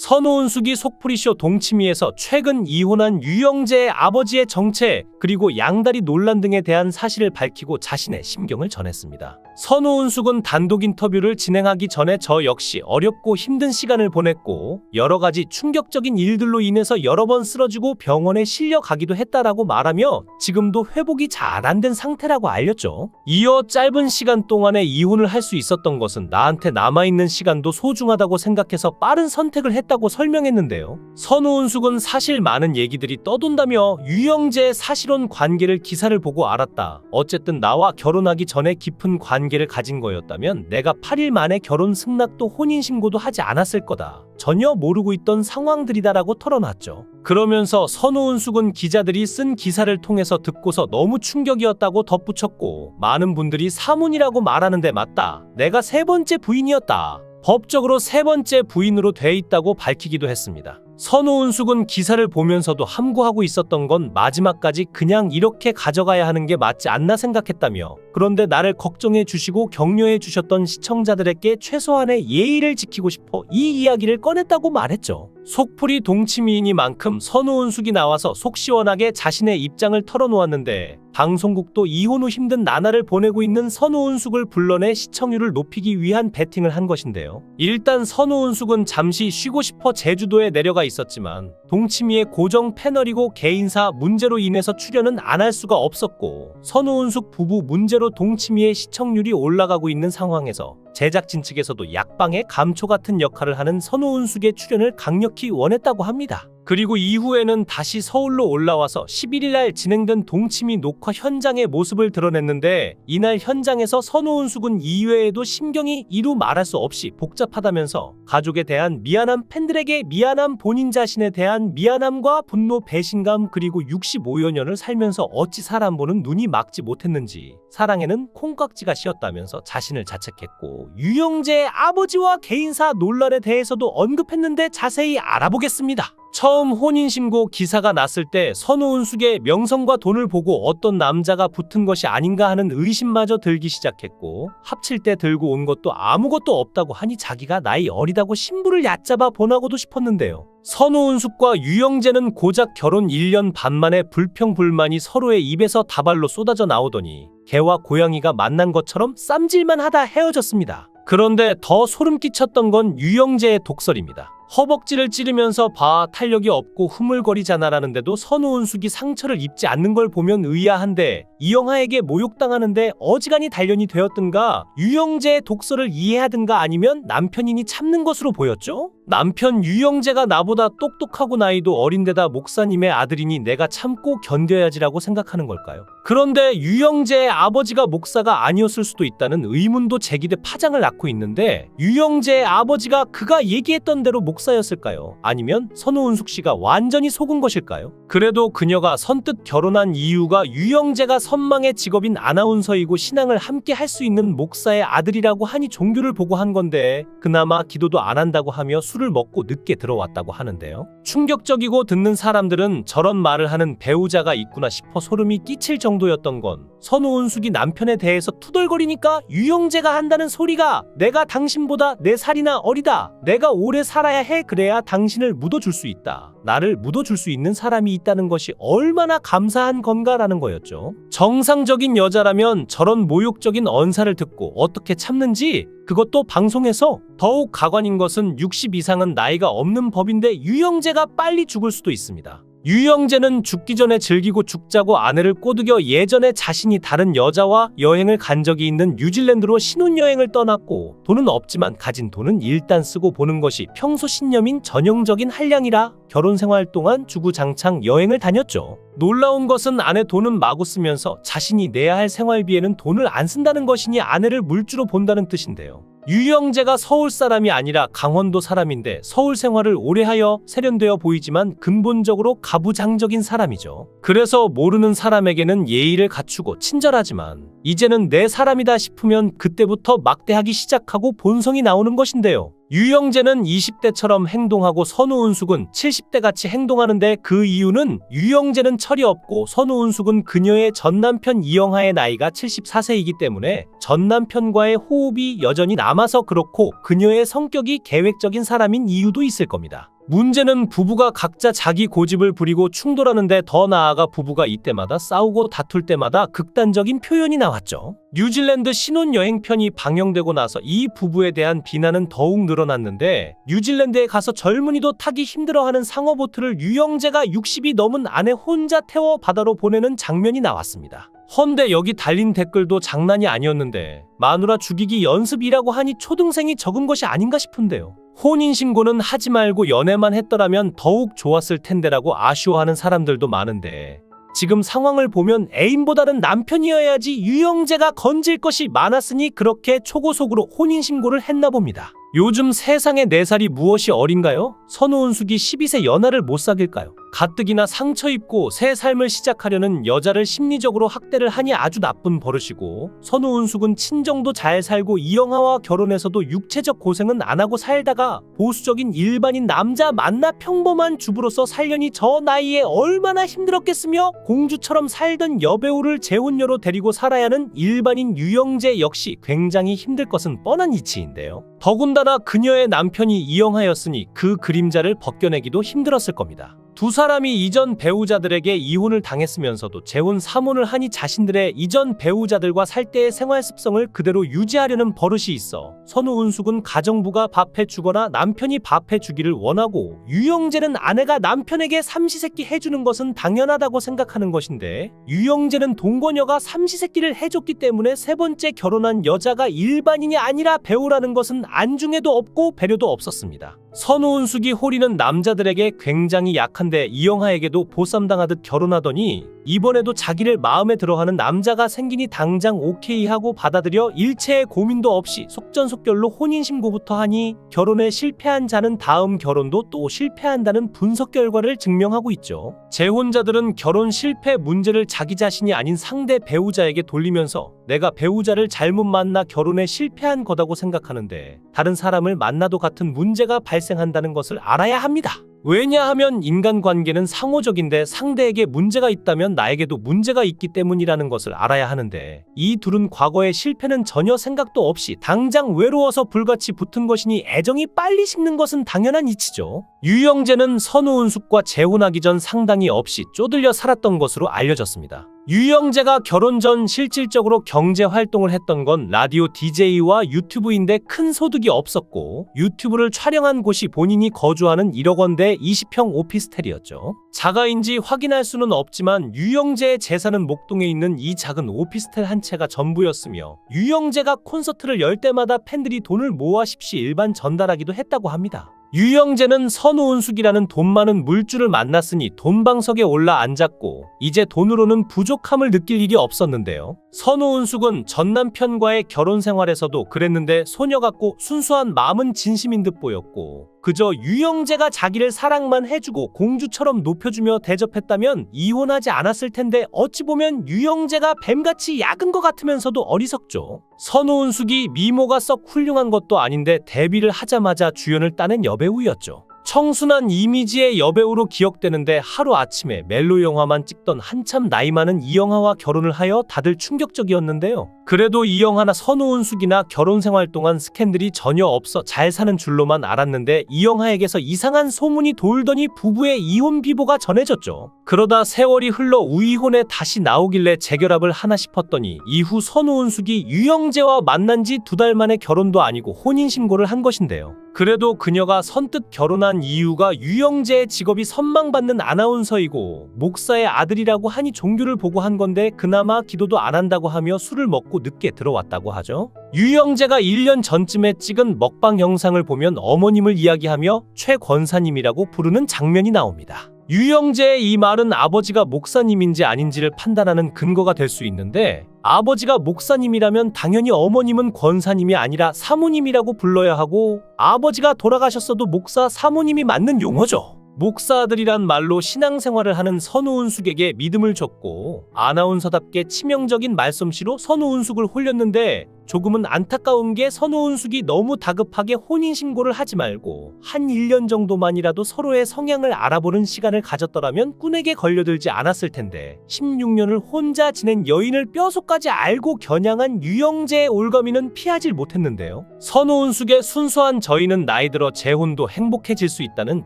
선호은숙이 속풀이쇼 동치미에서 최근 이혼한 유영재의 아버지의 정체 그리고 양다리 논란 등에 대한 사실을 밝히고 자신의 심경을 전했습니다. 선호은숙은 단독 인터뷰를 진행하기 전에 저 역시 어렵고 힘든 시간을 보냈고 여러 가지 충격적인 일들로 인해서 여러 번 쓰러지고 병원에 실려가기도 했다라고 말하며 지금도 회복이 잘 안 된 상태라고 알렸죠. 이어 짧은 시간 동안에 이혼을 할 수 있었던 것은 나한테 남아있는 시간도 소중하다고 생각해서 빠른 선택을 했다고 설명했는데요. 선호은숙은 사실 많은 얘기들이 떠돈다며 유영재의 사실혼 관계를 기사를 보고 알았다. 어쨌든 나와 결혼하기 전에 깊은 관계를 가진 거였다면 내가 8일 만에 결혼 승낙도 혼인신고도 하지 않았을 거다. 전혀 모르고 있던 상황들이다라고 털어놨죠. 그러면서 선호은숙은 기자들이 쓴 기사를 통해서 듣고서 너무 충격이었다고 덧붙였고 많은 분들이 사문이라고 말하는데 맞다. 내가 세 번째 부인이었다. 법적으로 세 번째 부인으로 돼 있다고 밝히기도 했습니다. 선호은숙은 기사를 보면서도 함구하고 있었던 건 마지막까지 그냥 이렇게 가져가야 하는 게 맞지 않나 생각했다며 그런데 나를 걱정해 주시고 격려해 주셨던 시청자들에게 최소한의 예의를 지키고 싶어 이 이야기를 꺼냈다고 말했죠. 속풀이 동치미이니만큼 선호은숙이 나와서 속 시원하게 자신의 입장을 털어놓았는데 방송국도 이혼 후 힘든 나날을 보내고 있는 선호은숙을 불러내 시청률을 높이기 위한 베팅을 한 것인데요. 일단 선호은숙은 잠시 쉬고 싶어 제주도에 내려가 있었지만 동치미의 고정 패널이고 개인사 문제로 인해서 출연은 안 할 수가 없었고 선호은숙 부부 문제로 동치미의 시청률이 올라가고 있는 상황에서 제작진 측에서도 약방의 감초 같은 역할을 하는 선호은숙의 출연을 강력히 원했다고 합니다. 그리고 이후에는 다시 서울로 올라와서 11일 날 진행된 동치미 녹화 현장의 모습을 드러냈는데 이날 현장에서 선호은숙은 이외에도 심경이 이루 말할 수 없이 복잡하다면서 가족에 대한 미안함, 팬들에게 미안함, 본인 자신에 대한 미안함과 분노, 배신감 그리고 65여 년을 살면서 어찌 사람 보는 눈이 막지 못했는지 사랑에는 콩깍지가 씌었다면서 자신을 자책했고 유영재의 아버지와 개인사 논란에 대해서도 언급했는데 자세히 알아보겠습니다. 처음 혼인신고 기사가 났을 때 선호은숙의 명성과 돈을 보고 어떤 남자가 붙은 것이 아닌가 하는 의심마저 들기 시작했고 합칠 때 들고 온 것도 아무것도 없다고 하니 자기가 나이 어리다고 신부를 얕잡아 보나고도 싶었는데요. 선호은숙과 유영재는 고작 결혼 1년 반 만에 불평불만이 서로의 입에서 다발로 쏟아져 나오더니 개와 고양이가 만난 것처럼 쌈질만 하다 헤어졌습니다. 그런데 더 소름 끼쳤던 건 유영재의 독설입니다. 허벅지를 찌르면서 봐 탄력이 없고 흐물거리잖아라는데도 선호은숙이 상처를 입지 않는 걸 보면 의아한데 이영하에게 모욕당하는데 어지간히 단련이 되었든가 유영재의 독설을 이해하든가 아니면 남편이니 참는 것으로 보였죠? 남편 유영재가 나보다 똑똑하고 나이도 어린데다 목사님의 아들이니 내가 참고 견뎌야지라고 생각하는 걸까요? 그런데 유영재의 아버지가 목사가 아니었을 수도 있다는 의문도 제기돼 파장을 낳고 있는데 유영재의 아버지가 그가 얘기했던 대로 목사였을까요? 아니면 선호은숙 씨가 완전히 속은 것일까요? 그래도 그녀가 선뜻 결혼한 이유가 유영재가 선망의 직업인 아나운서이고 신앙을 함께 할 수 있는 목사의 아들이라고 하니 종교를 보고 한 건데 그나마 기도도 안 한다고 하며 술을 먹고 늦게 들어왔다고 하는데요. 충격적이고 듣는 사람들은 저런 말을 하는 배우자가 있구나 싶어 소름이 끼칠 정도였던 건 선호은숙이 남편에 대해서 투덜거리니까 유영재가 한다는 소리가 내가 당신보다 4살이나 어리다. 내가 오래 살아야 해. 그래야 당신을 묻어줄 수 있다. 나를 묻어줄 수 있는 사람이 있다는 것이 얼마나 감사한 건가라는 거였죠. 정상적인 여자라면 저런 모욕적인 언사를 듣고 어떻게 참는지 그것도 방송에서 더욱 가관인 것은 60 이상은 나이가 없는 법인데 유영재가 빨리 죽을 수도 있습니다. 유영재는 죽기 전에 즐기고 죽자고 아내를 꼬드겨 예전에 자신이 다른 여자와 여행을 간 적이 있는 뉴질랜드로 신혼여행을 떠났고 돈은 없지만 가진 돈은 일단 쓰고 보는 것이 평소 신념인 전형적인 한량이라 결혼 생활 동안 주구장창 여행을 다녔죠. 놀라운 것은 아내 돈은 마구 쓰면서 자신이 내야 할 생활비에는 돈을 안 쓴다는 것이니 아내를 물주로 본다는 뜻인데요. 유영재가 서울 사람이 아니라 강원도 사람인데 서울 생활을 오래 하여 세련되어 보이지만 근본적으로 가부장적인 사람이죠. 그래서 모르는 사람에게는 예의를 갖추고 친절하지만 이제는 내 사람이다 싶으면 그때부터 막대하기 시작하고 본성이 나오는 것인데요. 유영재는 20대처럼 행동하고 선우은숙은 70대 같이 행동하는데 그 이유는 유영재는 철이 없고 선우은숙은 그녀의 전남편 이영하의 나이가 74세이기 때문에 전남편과의 호흡이 여전히 남아서 그렇고 그녀의 성격이 계획적인 사람인 이유도 있을 겁니다. 문제는 부부가 각자 자기 고집을 부리고 충돌하는데 더 나아가 부부가 이때마다 싸우고 다툴 때마다 극단적인 표현이 나왔죠. 뉴질랜드 신혼여행편이 방영되고 나서 이 부부에 대한 비난은 더욱 늘어났는데 뉴질랜드에 가서 젊은이도 타기 힘들어하는 상어보트를 유영재가 60이 넘은 아내 혼자 태워 바다로 보내는 장면이 나왔습니다. 헌데 여기 달린 댓글도 장난이 아니었는데 마누라 죽이기 연습이라고 하니 초등생이 적은 것이 아닌가 싶은데요. 혼인신고는 하지 말고 연애만 했더라면 더욱 좋았을 텐데라고 아쉬워하는 사람들도 많은데 지금 상황을 보면 애인보다는 남편이어야지 유영재가 건질 것이 많았으니 그렇게 초고속으로 혼인신고를 했나 봅니다. 요즘 세상에 4살이 무엇이 어린가요? 선우은숙이 12세 연하를 못 사귈까요? 가뜩이나 상처 입고 새 삶을 시작하려는 여자를 심리적으로 학대를 하니 아주 나쁜 버릇이고 선우은숙은 친정도 잘 살고 이영하와 결혼해서도 육체적 고생은 안 하고 살다가 보수적인 일반인 남자 만나 평범한 주부로서 살려니 저 나이에 얼마나 힘들었겠으며 공주처럼 살던 여배우를 재혼녀로 데리고 살아야 하는 일반인 유영재 역시 굉장히 힘들 것은 뻔한 이치인데요. 더군다나 그녀의 남편이 이영하였으니 그 그림자를 벗겨내기도 힘들었을 겁니다. 두 사람이 이전 배우자들에게 이혼을 당했으면서도 재혼 3혼을 하니 자신들의 이전 배우자들과 살 때의 생활 습성을 그대로 유지하려는 버릇이 있어 선우은숙은 가정부가 밥해주거나 남편이 밥해주기를 원하고 유영재는 아내가 남편에게 삼시세끼 해주는 것은 당연하다고 생각하는 것인데 유영재는 동거녀가 삼시세끼를 해줬기 때문에 세 번째 결혼한 여자가 일반인이 아니라 배우라는 것은 안중에도 없고 배려도 없었습니다. 선우은숙이 호리는 남자들에게 굉장히 약한데 이영하에게도 보쌈당하듯 결혼하더니 이번에도 자기를 마음에 들어하는 남자가 생기니 당장 오케이 하고 받아들여 일체의 고민도 없이 속전속결로 혼인신고부터 하니 결혼에 실패한 자는 다음 결혼도 또 실패한다는 분석 결과를 증명하고 있죠. 재혼자들은 결혼 실패 문제를 자기 자신이 아닌 상대 배우자에게 돌리면서 내가 배우자를 잘못 만나 결혼에 실패한 거다고 생각하는데 다른 사람을 만나도 같은 문제가 발생한다는 것을 알아야 합니다. 왜냐하면 인간관계는 상호적인데 상대에게 문제가 있다면 나에게도 문제가 있기 때문이라는 것을 알아야 하는데 이 둘은 과거의 실패는 전혀 생각도 없이 당장 외로워서 불같이 붙은 것이니 애정이 빨리 식는 것은 당연한 이치죠. 유영재는 선우은숙과 재혼하기 전 상당히 없이 쪼들려 살았던 것으로 알려졌습니다. 유영재가 결혼 전 실질적으로 경제 활동을 했던 건 라디오 DJ와 유튜브인데 큰 소득이 없었고 유튜브를 촬영한 곳이 본인이 거주하는 1억 원대 20평 오피스텔이었죠. 자가인지 확인할 수는 없지만 유영재의 재산은 목동에 있는 이 작은 오피스텔 한 채가 전부였으며 유영재가 콘서트를 열 때마다 팬들이 돈을 모아 십시 일반 전달하기도 했다고 합니다. 유영재는 선우은숙이라는 돈 많은 물주를 만났으니 돈방석에 올라 앉았고 이제 돈으로는 부족함을 느낄 일이 없었는데요. 선우은숙은 전 남편과의 결혼 생활에서도 그랬는데 소녀 같고 순수한 마음은 진심인 듯 보였고 그저 유영재가 자기를 사랑만 해주고 공주처럼 높여주며 대접했다면 이혼하지 않았을 텐데 어찌 보면 유영재가 뱀같이 약은 것 같으면서도 어리석죠. 선우은숙이 미모가 썩 훌륭한 것도 아닌데 데뷔를 하자마자 주연을 따낸 여배우였죠. 청순한 이미지의 여배우로 기억되는데 하루아침에 멜로 영화만 찍던 한참 나이 많은 이영하와 결혼을 하여 다들 충격적이었는데요. 그래도 이영하나 선우은숙이나 결혼 생활 동안 스캔들이 전혀 없어 잘 사는 줄로만 알았는데 이영하에게서 이상한 소문이 돌더니 부부의 이혼 비보가 전해졌죠. 그러다 세월이 흘러 우이혼에 다시 나오길래 재결합을 하나 싶었더니 이후 선우은숙이 유영재와 만난 지 2달 만에 결혼도 아니고 혼인신고를 한 것인데요. 그래도 그녀가 선뜻 결혼한 이유가 유영재의 직업이 선망받는 아나운서이고 목사의 아들이라고 하니 종교를 보고 한 건데 그나마 기도도 안 한다고 하며 술을 먹고 늦게 들어왔다고 하죠. 유영재가 1년 전쯤에 찍은 먹방 영상을 보면 어머님을 이야기하며 최 권사님이라고 부르는 장면이 나옵니다. 유영재의 이 말은 아버지가 목사님인지 아닌지를 판단하는 근거가 될 수 있는데 아버지가 목사님이라면 당연히 어머님은 권사님이 아니라 사모님이라고 불러야 하고 아버지가 돌아가셨어도 목사 사모님이 맞는 용어죠. 목사아들이란 말로 신앙생활을 하는 선우은숙에게 믿음을 줬고 아나운서답게 치명적인 말솜씨로 선우은숙을 홀렸는데 조금은 안타까운 게 선우은숙이 너무 다급하게 혼인신고를 하지 말고 한 1년 정도만이라도 서로의 성향을 알아보는 시간을 가졌더라면 꾼에게 걸려들지 않았을 텐데 16년을 혼자 지낸 여인을 뼈속까지 알고 겨냥한 유영재의 올가미는 피하질 못했는데요. 선우은숙의 순수한 저희는 나이 들어 재혼도 행복해질 수 있다는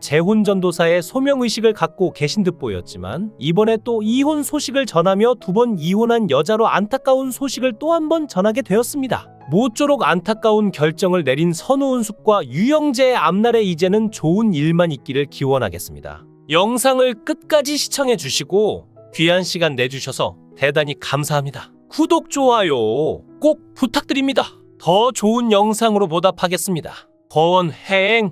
재혼전도사의 소명의식을 갖고 계신 듯 보였지만 이번에 또 이혼 소식을 전하며 2번 이혼한 여자로 안타까운 소식을 또 한 번 전하게 되었습니다. 모쪼록 안타까운 결정을 내린 선우은숙과 유영재의 앞날에 이제는 좋은 일만 있기를 기원하겠습니다. 영상을 끝까지 시청해 주시고 귀한 시간 내주셔서 대단히 감사합니다. 구독, 좋아요 꼭 부탁드립니다. 더 좋은 영상으로 보답하겠습니다. 권행